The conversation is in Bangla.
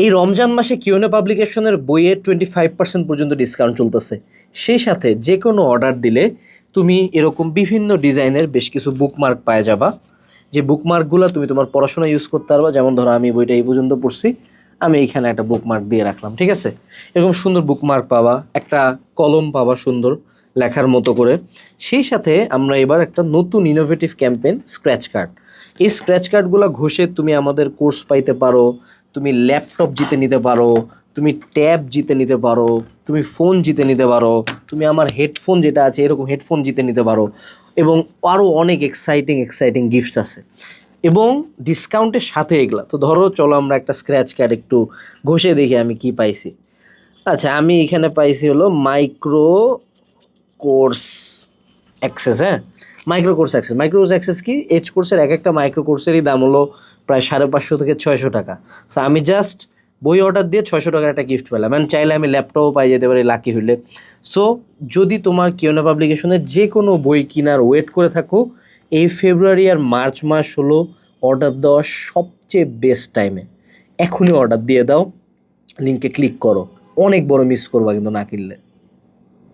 এই রমজান মাসে কিওনে পাবলিকেশনের বইয়ে 25% পর্যন্ত ডিসকাউন্ট চলতেছে। সেই সাথে যে কোনো অর্ডার দিলে তুমি এরকম বিভিন্ন ডিজাইনের বেশ কিছু বুকমার্ক পাওয়া যাবা, যে বুকমার্কগুলো তুমি তোমার পড়াশোনা ইউজ করতে পারবা। যেমন ধরো আমি বইটা এই পর্যন্ত পড়ছি, আমি এইখানে একটা বুকমার্ক দিয়ে রাখলাম, ঠিক আছে? এরকম সুন্দর বুকমার্ক পাবা, একটা কলম পাবা সুন্দর লেখার মতো করে। সেই সাথে আমরা এবার একটা নতুন ইনোভেটিভ ক্যাম্পেইন, স্ক্র্যাচ কার্ড। এই স্ক্র্যাচ কার্ডগুলো ঘষে তুমি আমাদের কোর্স পাইতে পারো, তুমি ল্যাপটপ জিতে নিতে পারো, তুমি ট্যাব জিতে নিতে পারো, তুমি ফোন জিতে নিতে পারো, তুমি আমার হেডফোন যেটা আছে এরকম হেডফোন জিতে নিতে পারো, এবং আরও অনেক এক্সাইটিং গিফটস আছে এবং ডিসকাউন্টের সাথে এগুলা। তো ধরো চলো আমরা একটা স্ক্র্যাচ কার্ড একটু ঘষে দেখি আমি কি পাইছি। আচ্ছা, আমি এখানে পাইছি হলো মাইক্রো কোর্স অ্যাক্সেস। হ্যাঁ, মাইক্রো কোর্স অ্যাক্সেস কি? এইচ কোর্সের এক একটা মাইক্রো কোর্সেরই দাম হলো প্রায় 550 থেকে 600 টাকা। সো আমি জাস্ট বই অর্ডার দিয়ে 600 টাকার একটা গিফট পেলাম, মানে চাইলে আমি ল্যাপটপও পাই যেতে পারি লাকি হইলে। সো যদি তোমার কিওনে পাবলিকেশনের যে কোনো বই কেনার ওয়েট করে থাকো, এই ফেব্রুয়ারি আর মার্চ মাস হলো অর্ডার দেওয়ার সবচেয়ে বেস্ট টাইমে। এখনই অর্ডার দিয়ে দাও, লিঙ্কে ক্লিক করো, অনেক বড় মিস করবা কিন্তু না কিনলে।